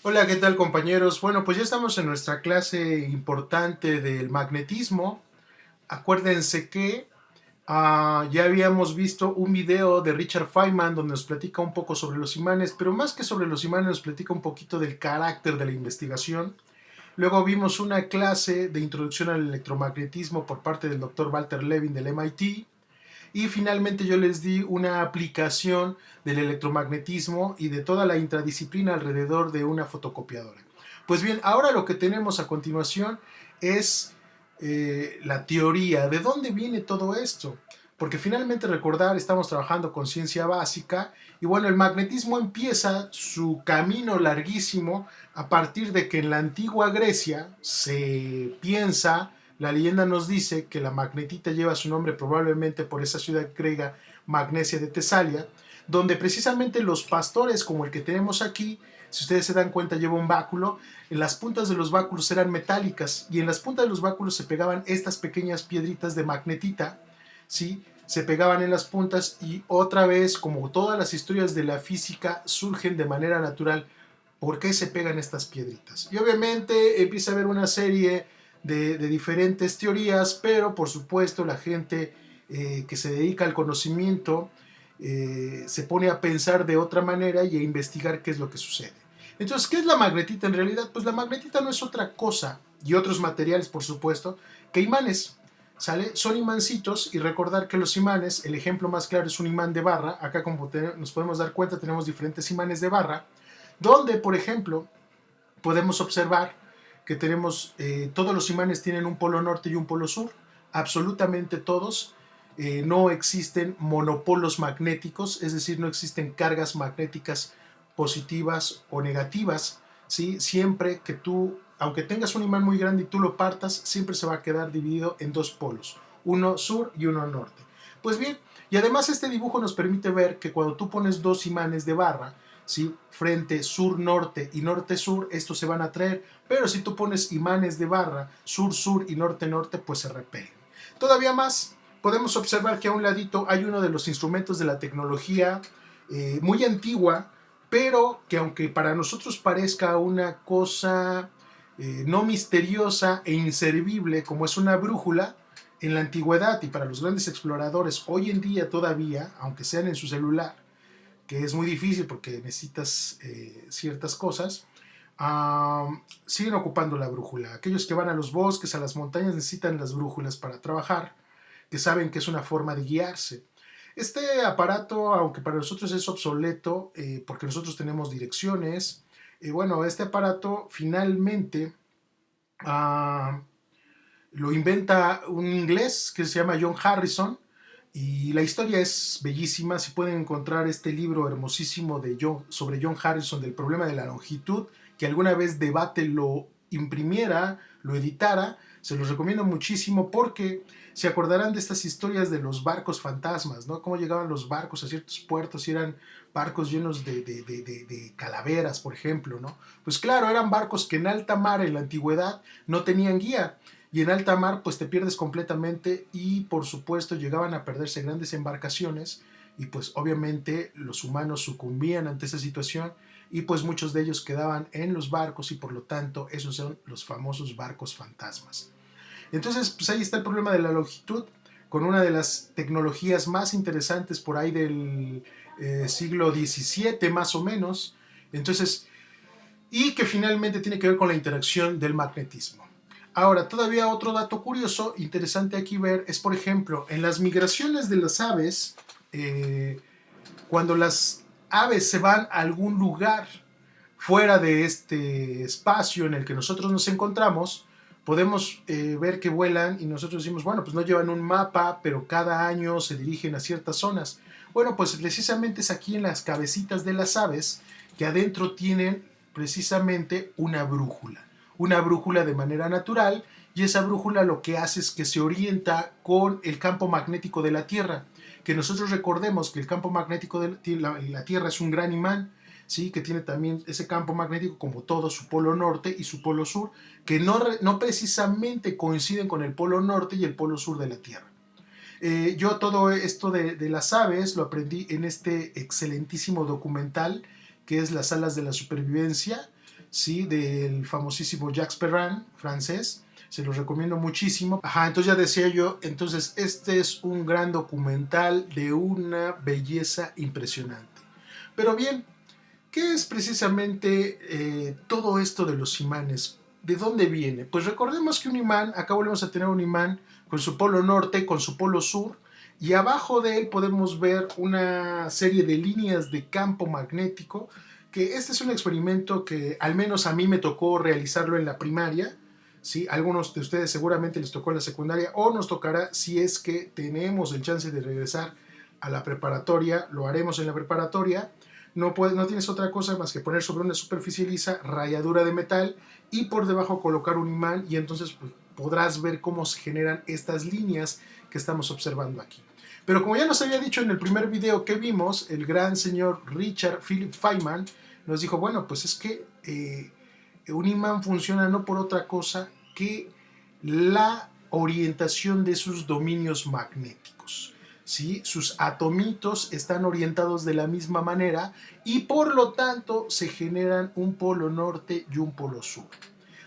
Hola, ¿qué tal compañeros? Bueno, pues ya estamos en nuestra clase importante del magnetismo. Acuérdense que ya habíamos visto un video de Richard Feynman donde nos platica un poco sobre los imanes, pero más que sobre los imanes nos platica un poquito del carácter de la investigación. Luego vimos una clase de introducción al electromagnetismo por parte del Dr. Walter Levin del MIT. Y finalmente yo les di una aplicación del electromagnetismo y de toda la intradisciplina alrededor de una fotocopiadora. Pues bien, ahora lo que tenemos a continuación es la teoría. ¿De dónde viene todo esto? Porque finalmente recordar, estamos trabajando con ciencia básica y bueno, el magnetismo empieza su camino larguísimo a partir de que en la antigua Grecia se piensa, la leyenda nos dice que la magnetita lleva su nombre probablemente por esa ciudad griega Magnesia de Tesalia, donde precisamente los pastores como el que tenemos aquí, si ustedes se dan cuenta, lleva un báculo. En las puntas de los báculos eran metálicas y en las puntas de los báculos se pegaban estas pequeñas piedritas de magnetita, ¿sí? Se pegaban en las puntas y otra vez, como todas las historias de la física, surgen de manera natural. ¿Por qué se pegan estas piedritas? Y obviamente empieza a haber una serie de diferentes teorías, pero por supuesto la gente que se dedica al conocimiento se pone a pensar de otra manera y a investigar qué es lo que sucede. Entonces, ¿qué es la magnetita en realidad? Pues la magnetita no es otra cosa, y otros materiales por supuesto, que imanes. ¿Sale? Son imancitos y recordar que los imanes, el ejemplo más claro es un imán de barra. Acá como nos podemos dar cuenta tenemos diferentes imanes de barra, donde por ejemplo podemos observar que tenemos, todos los imanes tienen un polo norte y un polo sur, absolutamente todos. No existen monopolos magnéticos, es decir, no existen cargas magnéticas positivas o negativas, ¿sí? Siempre que tú, aunque tengas un imán muy grande y tú lo partas, siempre se va a quedar dividido en dos polos, uno sur y uno norte. Pues bien, y además este dibujo nos permite ver que cuando tú pones dos imanes de barra, ¿sí? Frente sur-norte y norte-sur, estos se van a atraer, pero si tú pones imanes de barra sur-sur y norte-norte, pues se repelen. Todavía más, podemos observar que a un ladito hay uno de los instrumentos de la tecnología muy antigua, pero que aunque para nosotros parezca una cosa no misteriosa e inservible como es una brújula, en la antigüedad y para los grandes exploradores hoy en día todavía, aunque sean en su celular, que es muy difícil porque necesitas ciertas cosas, siguen ocupando la brújula. Aquellos que van a los bosques, a las montañas, necesitan las brújulas para trabajar, que saben que es una forma de guiarse. Este aparato, aunque para nosotros es obsoleto, porque nosotros tenemos direcciones, bueno, este aparato finalmente uh, lo inventa un inglés que se llama John Harrison, y la historia es bellísima. Si pueden encontrar este libro hermosísimo sobre John Harrison del problema de la longitud, que alguna vez Debate lo imprimiera, lo editara, se los recomiendo muchísimo porque se acordarán de estas historias de los barcos fantasmas, ¿no? Cómo llegaban los barcos a ciertos puertos y eran barcos llenos de calaveras, por ejemplo, ¿no? Pues claro, eran barcos que en alta mar en la antigüedad no tenían guía, y en alta mar pues te pierdes completamente y por supuesto llegaban a perderse grandes embarcaciones y pues obviamente los humanos sucumbían ante esa situación y pues muchos de ellos quedaban en los barcos y por lo tanto esos son los famosos barcos fantasmas. Entonces pues ahí está el problema de la longitud, con una de las tecnologías más interesantes por ahí del siglo XVII más o menos. Entonces, y que finalmente tiene que ver con la interacción del magnetismo. Ahora, todavía otro dato curioso, interesante aquí ver, es por ejemplo, en las migraciones de las aves, cuando las aves se van a algún lugar fuera de este espacio en el que nosotros nos encontramos, podemos ver que vuelan y nosotros decimos, bueno, pues no llevan un mapa, pero cada año se dirigen a ciertas zonas. Bueno, pues precisamente es aquí en las cabecitas de las aves que adentro tienen precisamente una brújula de manera natural, y esa brújula lo que hace es que se orienta con el campo magnético de la Tierra, que nosotros recordemos que el campo magnético de la Tierra es un gran imán, ¿sí? Que tiene también ese campo magnético como todo, su polo norte y su polo sur, que no precisamente coinciden con el polo norte y el polo sur de la Tierra. Yo todo esto de las aves lo aprendí en este excelentísimo documental que es Las alas de la supervivencia, ¿sí? Del famosísimo Jacques Perrin, francés. Se los recomiendo muchísimo. Ajá, entonces ya decía yo, entonces este es un gran documental de una belleza impresionante. Pero bien, ¿qué es precisamente todo esto de los imanes? ¿De dónde viene? Pues recordemos que un imán, acá volvemos a tener un imán con su polo norte, con su polo sur, y abajo de él podemos ver una serie de líneas de campo magnético, que este es un experimento que al menos a mí me tocó realizarlo en la primaria, ¿sí? Algunos de ustedes seguramente les tocó en la secundaria o nos tocará si es que tenemos el chance de regresar a la preparatoria, lo haremos en la preparatoria. No tienes otra cosa más que poner sobre una superficie lisa ralladura de metal y por debajo colocar un imán y entonces pues, podrás ver cómo se generan estas líneas que estamos observando aquí. Pero como ya nos había dicho en el primer video que vimos, el gran señor Richard Philip Feynman nos dijo, bueno, pues es que un imán funciona no por otra cosa que la orientación de sus dominios magnéticos. ¿Sí? Sus atomitos están orientados de la misma manera y por lo tanto se generan un polo norte y un polo sur.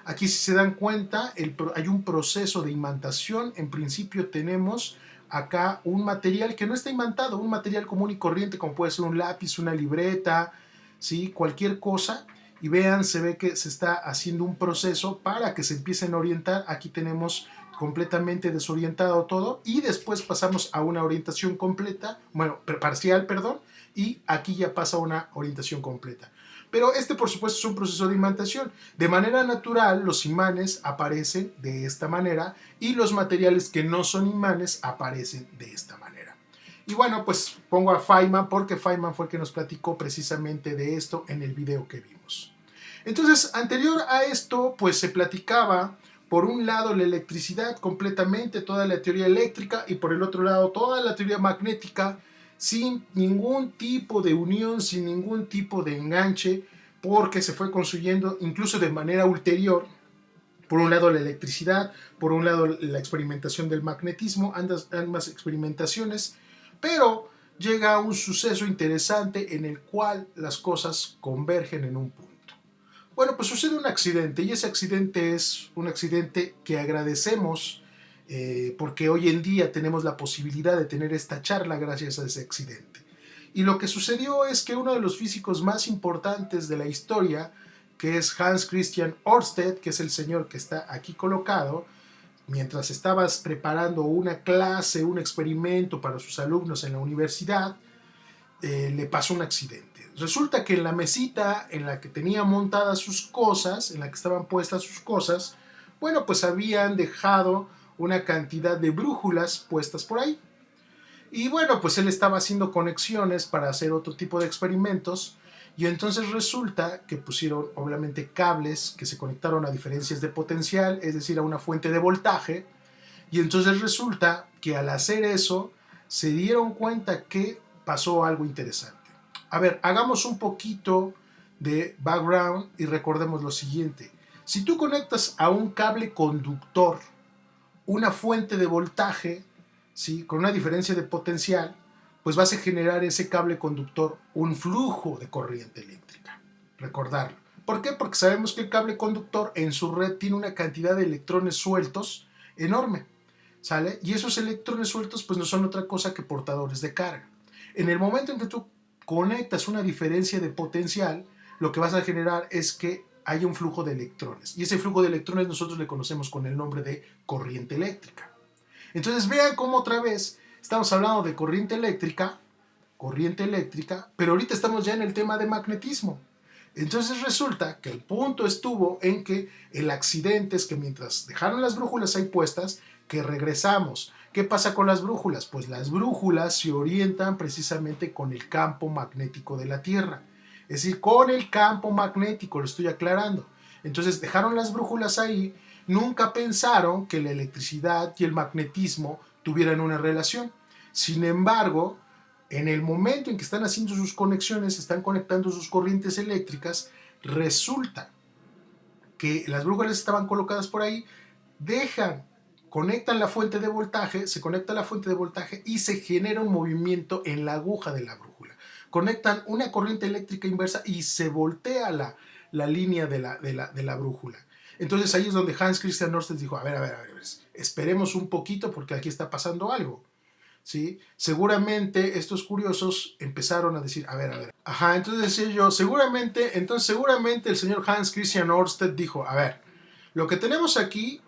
Aquí si se dan cuenta hay un proceso de imantación. En principio tenemos acá un material que no está imantado, un material común y corriente como puede ser un lápiz, una libreta, ¿sí? Cualquier cosa. Y vean, se ve que se está haciendo un proceso para que se empiecen a orientar. Aquí tenemos completamente desorientado todo y después pasamos a una orientación completa, bueno, parcial, perdón, y aquí ya pasa a una orientación completa. Pero este, por supuesto, es un proceso de imantación. De manera natural, los imanes aparecen de esta manera y los materiales que no son imanes aparecen de esta manera. Y bueno, pues pongo a Feynman porque Feynman fue el que nos platicó precisamente de esto en el video que vimos. Entonces, anterior a esto, pues se platicaba por un lado la electricidad completamente, toda la teoría eléctrica, y por el otro lado toda la teoría magnética, sin ningún tipo de unión, sin ningún tipo de enganche, porque se fue construyendo incluso de manera ulterior. Por un lado la electricidad, por un lado la experimentación del magnetismo, ambas experimentaciones, pero llega un suceso interesante en el cual las cosas convergen en un punto. Bueno, pues sucede un accidente y ese accidente es un accidente que agradecemos porque hoy en día tenemos la posibilidad de tener esta charla gracias a ese accidente. Y lo que sucedió es que uno de los físicos más importantes de la historia, que es Hans Christian Ørsted, que es el señor que está aquí colocado, mientras estabas preparando una clase, un experimento para sus alumnos en la universidad, le pasó un accidente. Resulta que en la mesita en la que tenía montadas sus cosas, en la que estaban puestas sus cosas, bueno, pues habían dejado una cantidad de brújulas puestas por ahí. Y bueno, pues él estaba haciendo conexiones para hacer otro tipo de experimentos y entonces resulta que pusieron obviamente cables que se conectaron a diferencias de potencial, es decir, a una fuente de voltaje, y entonces resulta que al hacer eso se dieron cuenta que pasó algo interesante. A ver, hagamos un poquito de background y recordemos lo siguiente. Si tú conectas a un cable conductor una fuente de voltaje, ¿sí? Con una diferencia de potencial, pues vas a generar ese cable conductor un flujo de corriente eléctrica. Recordarlo. ¿Por qué? Porque sabemos que el cable conductor en su red tiene una cantidad de electrones sueltos enorme. ¿Sale? Y esos electrones sueltos pues no son otra cosa que portadores de carga. En el momento en que tú conectas una diferencia de potencial, lo que vas a generar es que haya un flujo de electrones. Y ese flujo de electrones nosotros le conocemos con el nombre de corriente eléctrica. Entonces vean cómo otra vez estamos hablando de corriente eléctrica, pero ahorita estamos ya en el tema de magnetismo. Entonces resulta que el punto estuvo en que el accidente es que mientras dejaron las brújulas ahí puestas, que regresamos. ¿Qué pasa con las brújulas? Pues las brújulas se orientan precisamente con el campo magnético de la Tierra. Es decir, con el campo magnético, lo estoy aclarando. Entonces dejaron las brújulas ahí, nunca pensaron que la electricidad y el magnetismo tuvieran una relación. Sin embargo, en el momento en que están haciendo sus conexiones, están conectando sus corrientes eléctricas, resulta que las brújulas estaban colocadas por ahí, conectan la fuente de voltaje, se conecta la fuente de voltaje y se genera un movimiento en la aguja de la brújula. Conectan una corriente eléctrica inversa y se voltea la línea de la brújula. Entonces ahí es donde Hans Christian Ørsted dijo, a ver, esperemos un poquito porque aquí está pasando algo. ¿Sí? Seguramente estos curiosos empezaron a decir, a ver. Ajá, entonces decía yo, seguramente el señor Hans Christian Ørsted dijo, a ver, lo que tenemos aquí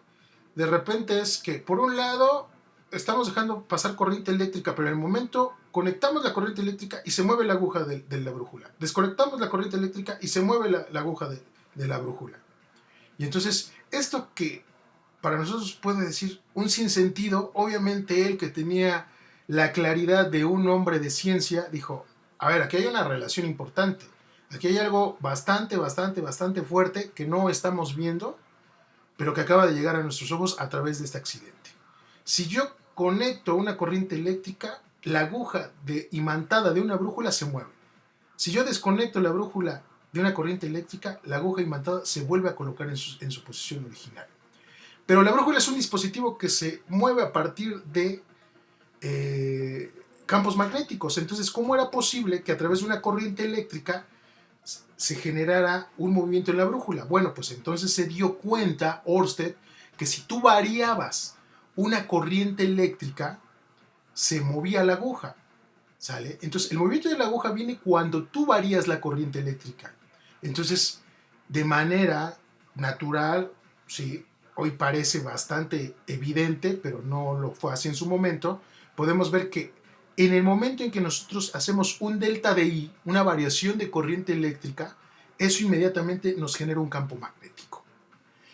de repente es que por un lado estamos dejando pasar corriente eléctrica, pero en el momento conectamos la corriente eléctrica y se mueve la aguja de la brújula. Desconectamos la corriente eléctrica y se mueve la aguja de la brújula. Y entonces, esto que para nosotros puede decir un sinsentido, obviamente él que tenía la claridad de un hombre de ciencia, dijo, a ver, aquí hay una relación importante, aquí hay algo bastante fuerte que no estamos viendo, pero que acaba de llegar a nuestros ojos a través de este accidente. Si yo conecto una corriente eléctrica, la aguja imantada de una brújula se mueve. Si yo desconecto la brújula de una corriente eléctrica, la aguja imantada se vuelve a colocar en su posición original. Pero la brújula es un dispositivo que se mueve a partir de campos magnéticos. Entonces, ¿cómo era posible que a través de una corriente eléctrica se generara un movimiento en la brújula? Bueno, pues entonces se dio cuenta Ørsted que si tú variabas una corriente eléctrica, se movía la aguja, ¿sale? Entonces, el movimiento de la aguja viene cuando tú varías la corriente eléctrica. Entonces, de manera natural, sí, hoy parece bastante evidente, pero no lo fue así en su momento, podemos ver que en el momento en que nosotros hacemos un delta de I, una variación de corriente eléctrica, eso inmediatamente nos genera un campo magnético.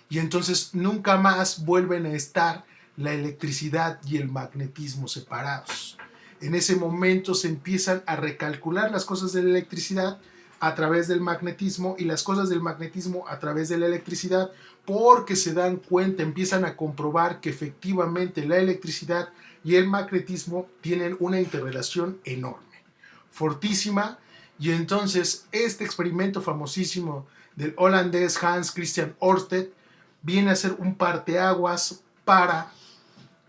Y entonces nunca más vuelven a estar la electricidad y el magnetismo separados. En ese momento se empiezan a recalcular las cosas de la electricidad a través del magnetismo y las cosas del magnetismo a través de la electricidad, porque se dan cuenta, empiezan a comprobar que efectivamente la electricidad y el magnetismo tienen una interrelación enorme, fortísima. Y entonces este experimento famosísimo del holandés Hans Christian Ørsted viene a ser un parteaguas para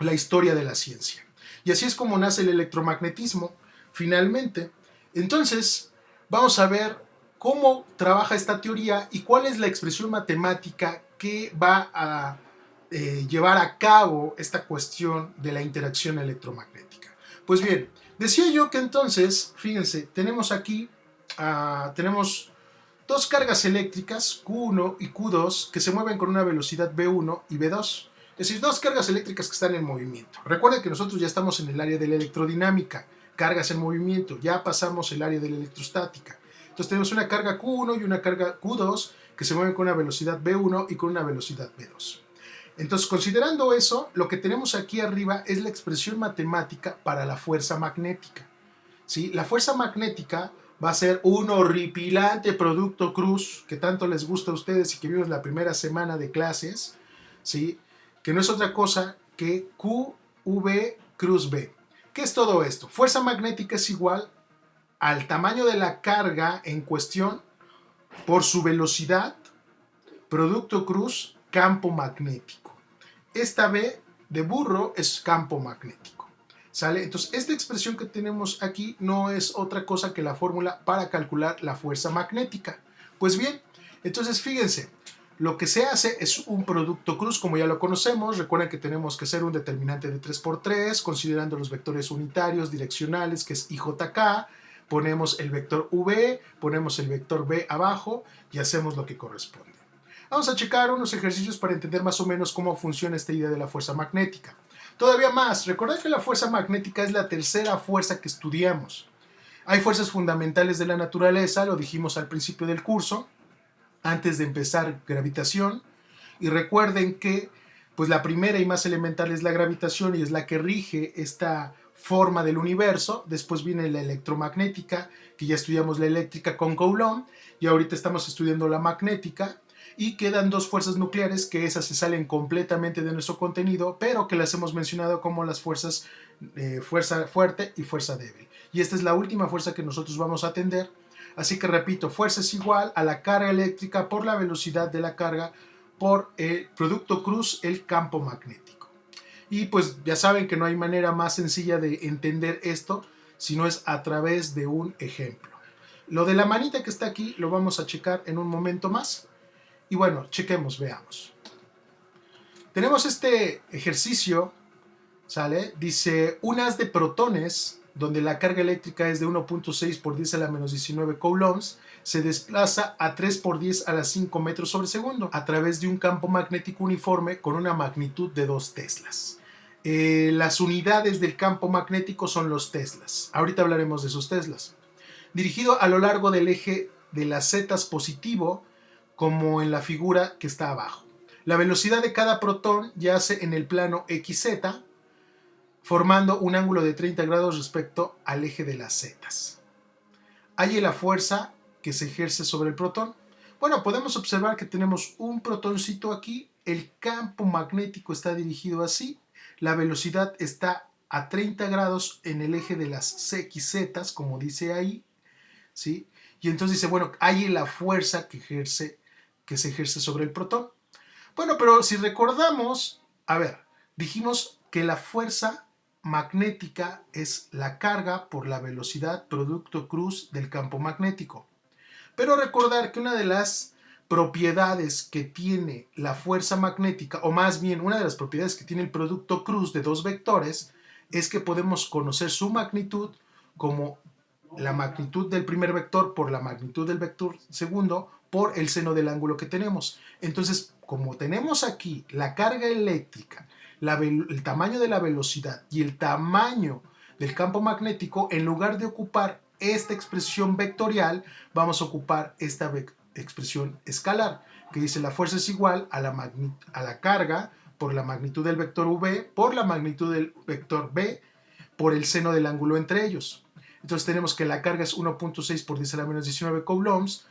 la historia de la ciencia. Y así es como nace el electromagnetismo, finalmente. Entonces, vamos a ver cómo trabaja esta teoría y cuál es la expresión matemática que va a llevar a cabo esta cuestión de la interacción electromagnética. Pues bien, decía yo que entonces, fíjense, tenemos aquí, tenemos dos cargas eléctricas, Q1 y Q2, que se mueven con una velocidad V1 y V2. Es decir, dos cargas eléctricas que están en movimiento. Recuerden que nosotros ya estamos en el área de la electrodinámica, cargas en movimiento, ya pasamos el área de la electrostática. Entonces tenemos una carga Q1 y una carga Q2 que se mueven con una velocidad V1 y con una velocidad V2. Entonces, considerando eso, lo que tenemos aquí arriba es la expresión matemática para la fuerza magnética. ¿Sí? La fuerza magnética va a ser un horripilante producto cruz que tanto les gusta a ustedes y que vimos la primera semana de clases, ¿sí? Que no es otra cosa que QV cruz B. ¿Qué es todo esto? Fuerza magnética es igual al tamaño de la carga en cuestión por su velocidad, producto cruz, campo magnético. Esta B de burro es campo magnético. ¿Sale? Entonces, esta expresión que tenemos aquí no es otra cosa que la fórmula para calcular la fuerza magnética. Pues bien, entonces fíjense, lo que se hace es un producto cruz, como ya lo conocemos. Recuerden que tenemos que hacer un determinante de 3×3, considerando los vectores unitarios, direccionales, que es IJK. Ponemos el vector V, ponemos el vector B abajo y hacemos lo que corresponde. Vamos a checar unos ejercicios para entender más o menos cómo funciona esta idea de la fuerza magnética. Todavía más, recordad que la fuerza magnética es la tercera fuerza que estudiamos. Hay fuerzas fundamentales de la naturaleza, lo dijimos al principio del curso, antes de empezar gravitación, y recuerden que pues la primera y más elemental es la gravitación y es la que rige esta forma del universo. Después viene la electromagnética, que ya estudiamos la eléctrica con Coulomb, y ahorita estamos estudiando la magnética. Y quedan dos fuerzas nucleares que esas se salen completamente de nuestro contenido, pero que las hemos mencionado como las fuerzas fuerza fuerte y fuerza débil. Y esta es la última fuerza que nosotros vamos a atender. Así que repito, fuerza es igual a la carga eléctrica por la velocidad de la carga por el producto cruz, el campo magnético. Y pues ya saben que no hay manera más sencilla de entender esto si no es a través de un ejemplo. Lo de la manita que está aquí lo vamos a checar en un momento más. Y bueno, chequemos, veamos. Tenemos este ejercicio, ¿sale? Dice, un haz de protones, donde la carga eléctrica es de 1.6 por 10 a la menos 19 coulombs, se desplaza a 3 por 10 a la 5 metros sobre segundo a través de un campo magnético uniforme con una magnitud de 2 teslas. Las unidades del campo magnético son los teslas. Ahorita hablaremos de esos teslas. Dirigido a lo largo del eje de las zetas positivo, como en la figura que está abajo. La velocidad de cada protón yace en el plano XZ, formando un ángulo de 30 grados respecto al eje de las zetas. Halle la fuerza que se ejerce sobre el protón. Bueno, podemos observar que tenemos un protoncito aquí, el campo magnético está dirigido así, la velocidad está a 30 grados en el eje de las XZ, como dice ahí, ¿sí? Y entonces dice, bueno, halle la fuerza que se ejerce sobre el protón. Bueno, pero si recordamos, a ver, dijimos que la fuerza magnética es la carga por la velocidad producto cruz del campo magnético. Pero recordar que una de las propiedades que tiene la fuerza magnética, o más bien una de las propiedades que tiene el producto cruz de dos vectores, es que podemos conocer su magnitud como la magnitud del primer vector por la magnitud del vector segundo por el seno del ángulo que tenemos. Entonces, como tenemos aquí la carga eléctrica, el tamaño de la velocidad y el tamaño del campo magnético, en lugar de ocupar esta expresión vectorial, vamos a ocupar esta expresión escalar, que dice la fuerza es igual a la carga por la magnitud del vector v por la magnitud del vector b por el seno del ángulo entre ellos. Entonces tenemos que la carga es 1.6 por 10 a la menos 19 coulombs,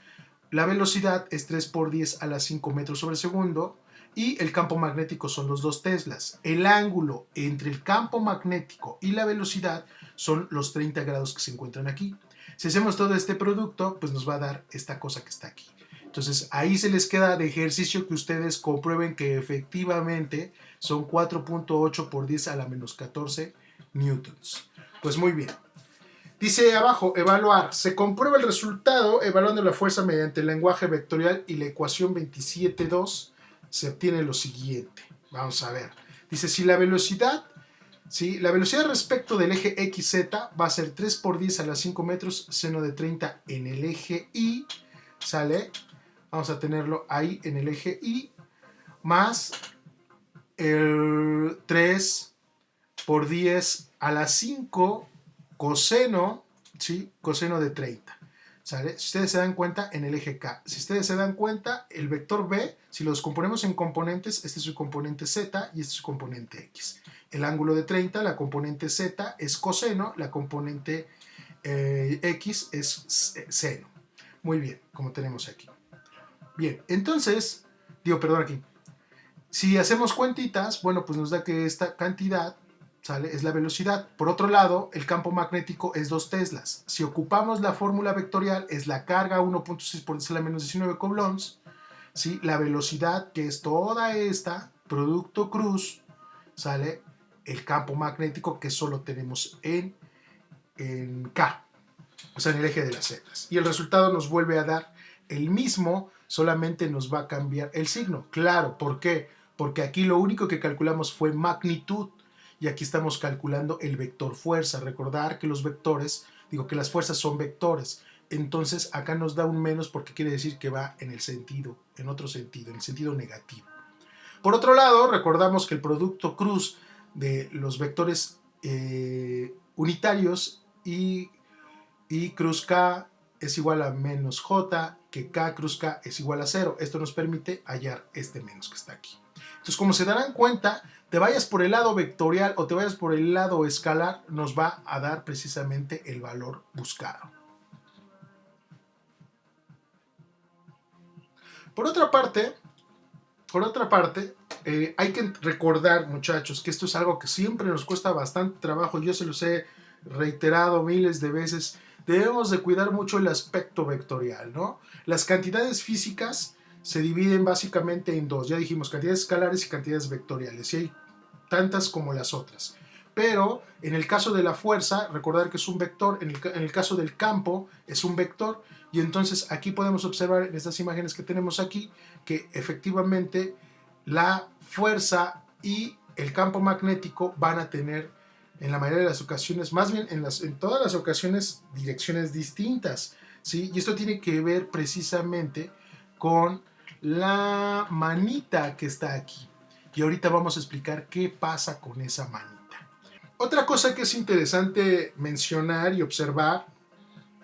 la velocidad es 3 por 10 a la 5 metros sobre segundo y el campo magnético son los 2 teslas. El ángulo entre el campo magnético y la velocidad son los 30 grados que se encuentran aquí. Si hacemos todo este producto, pues nos va a dar esta cosa que está aquí. Entonces ahí se les queda de ejercicio que ustedes comprueben que efectivamente son 4.8 por 10 a la menos 14 newtons. Pues muy bien. Dice abajo, evaluar. Se comprueba el resultado evaluando la fuerza mediante el lenguaje vectorial y la ecuación 27.2 se obtiene lo siguiente. Vamos a ver. Dice, si la velocidad respecto del eje XZ va a ser 3 por 10 a la 5 metros, seno de 30 en el eje Y, ¿sale? Vamos a tenerlo ahí en el eje Y, más el 3 por 10 a la 5 coseno, ¿sí? Coseno de 30. ¿Sale? Si ustedes se dan cuenta, en el eje K. Si ustedes se dan cuenta, el vector B, si los componemos en componentes, este es su componente Z y este es su componente X. El ángulo de 30, la componente Z es coseno, la componente X es seno. Muy bien, como tenemos aquí. Bien, entonces, aquí. Si hacemos cuentitas, bueno, pues nos da que esta cantidad, ¿sale?, es la velocidad. Por otro lado, el campo magnético es 2 teslas. Si ocupamos la fórmula vectorial, es la carga 1.6 por 10 a la menos 19 coulombs, ¿sí? La velocidad, que es toda esta, producto cruz, ¿sale? El campo magnético que solo tenemos en K, o sea, en el eje de las zetas. Y el resultado nos vuelve a dar el mismo, solamente nos va a cambiar el signo. Claro, ¿por qué? Porque aquí lo único que calculamos fue magnitud y aquí estamos calculando el vector fuerza. Recordar que los vectores, que las fuerzas son vectores. Entonces acá nos da un menos porque quiere decir que va en el sentido, en otro sentido, en el sentido negativo. Por otro lado, recordamos que el producto cruz de los vectores unitarios y cruz K es igual a menos J, que K cruz K es igual a 0. Esto nos permite hallar este menos que está aquí. Entonces, como se darán cuenta, te vayas por el lado vectorial o te vayas por el lado escalar, nos va a dar precisamente el valor buscado. Por otra parte, hay que recordar, muchachos, que esto es algo que siempre nos cuesta bastante trabajo. Yo se los he reiterado miles de veces. Debemos de cuidar mucho el aspecto vectorial, ¿no? Las cantidades físicas se dividen básicamente en dos. Ya dijimos, cantidades escalares y cantidades vectoriales. Y hay tantas como las otras. pero en el caso de la fuerza, recordar que es un vector, en el caso del campo es un vector, y entonces aquí podemos observar en estas imágenes que tenemos aquí que efectivamente la fuerza y el campo magnético van a tener en la mayoría de las ocasiones, más bien en todas las ocasiones, direcciones distintas, ¿sí? Y esto tiene que ver precisamente con la manita que está aquí. Y ahorita vamos a explicar qué pasa con esa manita. Otra cosa que es interesante mencionar y observar,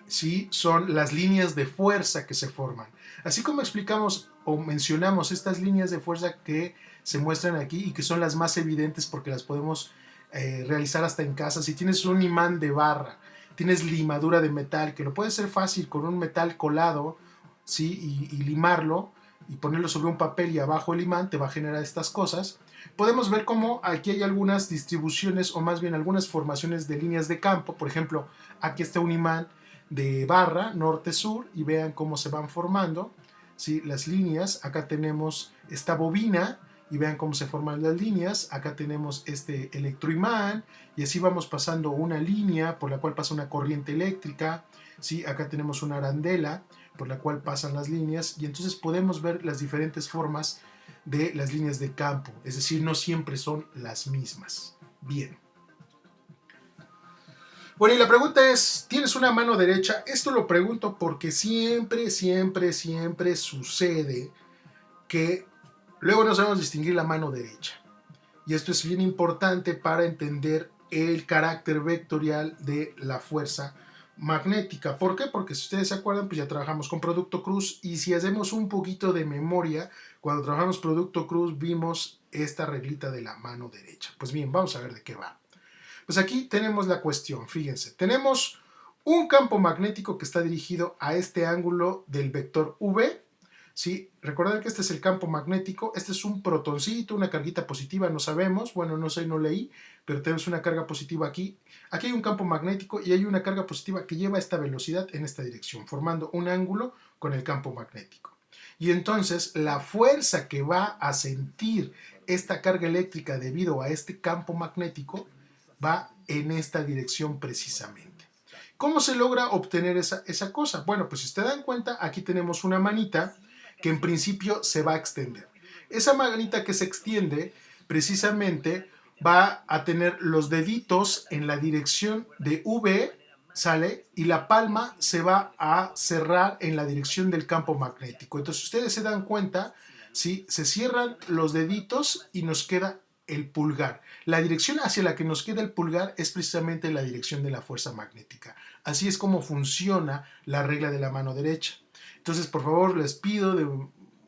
¿sí?, son las líneas de fuerza que se forman. Así como explicamos o mencionamos estas líneas de fuerza que se muestran aquí y que son las más evidentes porque las podemos realizar hasta en casa. Si tienes un imán de barra, tienes limadura de metal, que lo puede ser fácil con un metal colado, ¿sí?, y limarlo y ponerlo sobre un papel y abajo el imán te va a generar estas cosas. Podemos ver cómo aquí hay algunas distribuciones o más bien algunas formaciones de líneas de campo. Por ejemplo, aquí está un imán de barra norte-sur y vean cómo se van formando, ¿sí?, las líneas. Acá tenemos esta bobina y vean cómo se forman las líneas. Acá tenemos este electroimán y así vamos pasando una línea por la cual pasa una corriente eléctrica, ¿sí? Acá tenemos una arandela por la cual pasan las líneas y entonces podemos ver las diferentes formas de las líneas de campo, es decir, no siempre son las mismas. Bien. Bueno, y la pregunta es, ¿tienes una mano derecha? Esto lo pregunto porque siempre sucede que luego no sabemos distinguir la mano derecha. Y esto es bien importante para entender el carácter vectorial de la fuerza magnética. ¿Por qué? Porque si ustedes se acuerdan, pues ya trabajamos con producto cruz y si hacemos un poquito de memoria, cuando trabajamos producto cruz vimos esta reglita de la mano derecha. Pues bien, vamos a ver de qué va. Pues aquí tenemos la cuestión, fíjense, tenemos un campo magnético que está dirigido a este ángulo del vector V, ¿sí? Recordad que este es el campo magnético, este es un protoncito, una carguita positiva, no sabemos, bueno, no sé, no leí, pero tenemos una carga positiva aquí. Aquí hay un campo magnético y hay una carga positiva que lleva esta velocidad en esta dirección, formando un ángulo con el campo magnético. Y entonces la fuerza que va a sentir esta carga eléctrica debido a este campo magnético va en esta dirección precisamente. ¿Cómo se logra obtener esa cosa? Bueno, pues si ustedes dan cuenta, aquí tenemos una manita que en principio se va a extender. Esa manita que se extiende precisamente va a tener los deditos en la dirección de V, ¿sale? Y la palma se va a cerrar en la dirección del campo magnético. Entonces ustedes se dan cuenta, ¿sí?, se cierran los deditos y nos queda el pulgar. La dirección hacia la que nos queda el pulgar es precisamente la dirección de la fuerza magnética. Así es como funciona la regla de la mano derecha. Entonces, por favor, les pido de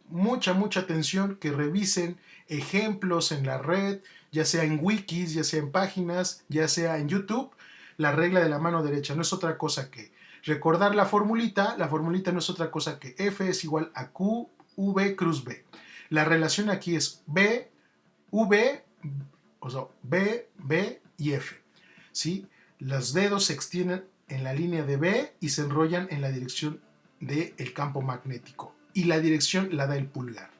mucha atención que revisen ejemplos en la red, ya sea en wikis, ya sea en páginas, ya sea en YouTube. La regla de la mano derecha no es otra cosa que recordar la formulita no es otra cosa que F es igual a Q, V cruz B. La relación aquí es B, V, o sea, B, B y F, ¿sí? Los dedos se extienden en la línea de B y se enrollan en la dirección del campo magnético. Y la dirección la da el pulgar,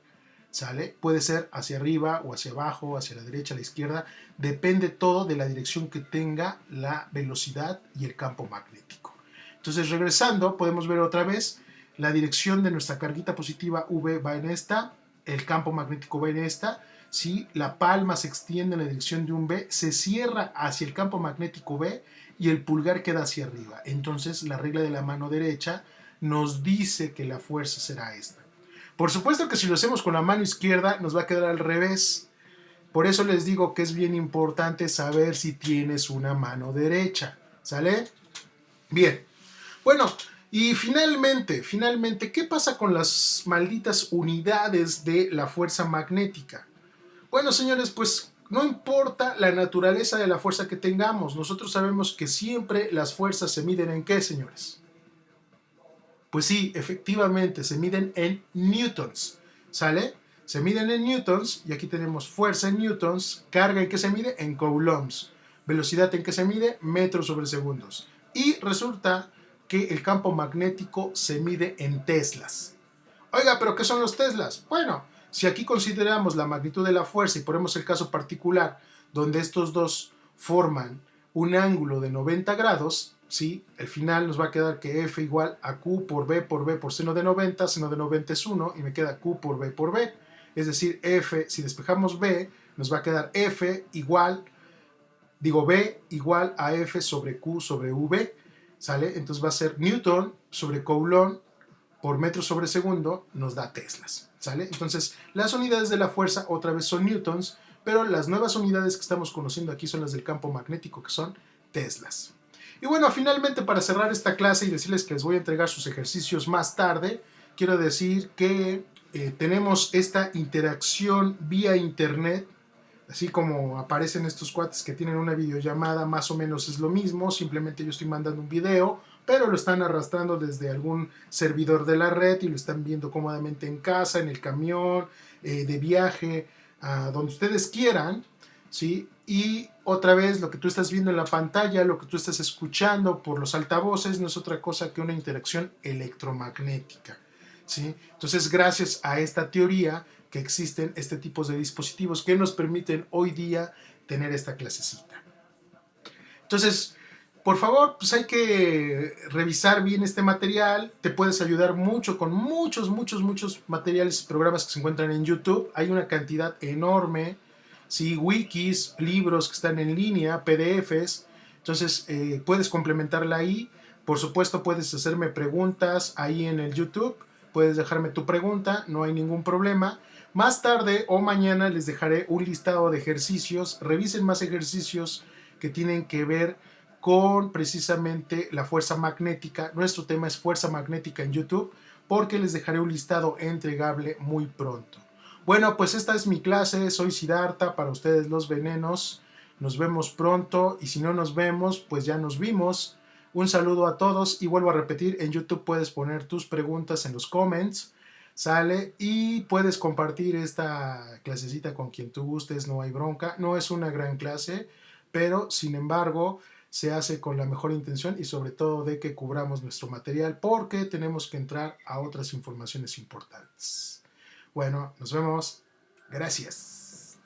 ¿sale? Puede ser hacia arriba o hacia abajo, hacia la derecha, a la izquierda. Depende todo de la dirección que tenga la velocidad y el campo magnético. Entonces, regresando, podemos ver otra vez la dirección de nuestra carguita positiva V va en esta, el campo magnético va en esta. Si la palma se extiende en la dirección de un B, se cierra hacia el campo magnético B y el pulgar queda hacia arriba. Entonces la regla de la mano derecha nos dice que la fuerza será esta. Por supuesto que si lo hacemos con la mano izquierda nos va a quedar al revés. Por eso les digo que es bien importante saber si tienes una mano derecha. ¿Sale? Bien. Bueno, y finalmente, ¿qué pasa con las malditas unidades de la fuerza magnética? Bueno, señores, pues no importa la naturaleza de la fuerza que tengamos, nosotros sabemos que siempre las fuerzas se miden en ¿qué, señores? Pues sí, efectivamente, se miden en newtons, ¿sale? Se miden en newtons y aquí tenemos fuerza en newtons, carga en qué se mide en coulombs, velocidad en qué se mide metros sobre segundos. Y resulta que el campo magnético se mide en teslas. Oiga, ¿pero qué son los teslas? Bueno, si aquí consideramos la magnitud de la fuerza y ponemos el caso particular donde estos dos forman un ángulo de 90 grados, ¿sí? Al final nos va a quedar que F igual a Q por B por seno de 90 es 1 y me queda Q por B. Es decir, F, si despejamos B, nos va a quedar B igual a F sobre Q sobre V, ¿sale? Entonces va a ser Newton sobre Coulomb por metro sobre segundo, nos da teslas, ¿sale? Entonces, las unidades de la fuerza otra vez son newtons, pero las nuevas unidades que estamos conociendo aquí son las del campo magnético, que son teslas. Y bueno, finalmente, para cerrar esta clase y decirles que les voy a entregar sus ejercicios más tarde, quiero decir que tenemos esta interacción vía internet. Así como aparecen estos cuates que tienen una videollamada, más o menos es lo mismo, simplemente yo estoy mandando un video, pero lo están arrastrando desde algún servidor de la red y lo están viendo cómodamente en casa, en el camión, de viaje, a donde ustedes quieran, ¿sí? Y otra vez, lo que tú estás viendo en la pantalla, lo que tú estás escuchando por los altavoces, no es otra cosa que una interacción electromagnética, ¿sí? Entonces, gracias a esta teoría, que existen este tipo de dispositivos que nos permiten hoy día tener esta clasecita. Entonces, por favor, pues hay que revisar bien este material. Te puedes ayudar mucho con muchos materiales y programas que se encuentran en YouTube. Hay una cantidad enorme, ¿sí? Wikis, libros que están en línea, PDFs. Entonces, puedes complementarla ahí. Por supuesto, puedes hacerme preguntas ahí en el YouTube. Puedes dejarme tu pregunta, no hay ningún problema. Más tarde o mañana les dejaré un listado de ejercicios. Revisen más ejercicios que tienen que ver con precisamente la fuerza magnética. Nuestro tema es fuerza magnética en YouTube, porque les dejaré un listado entregable muy pronto. Bueno, pues esta es mi clase. Soy Siddhartha, para ustedes los venenos. Nos vemos pronto, y si no nos vemos, pues ya nos vimos. Un saludo a todos, y vuelvo a repetir, en YouTube puedes poner tus preguntas en los comments, ¿sale? Y puedes compartir esta clasecita con quien tú gustes, no hay bronca. No es una gran clase, pero sin embargo se hace con la mejor intención y sobre todo de que cubramos nuestro material, porque tenemos que entrar a otras informaciones importantes. Bueno, nos vemos. Gracias.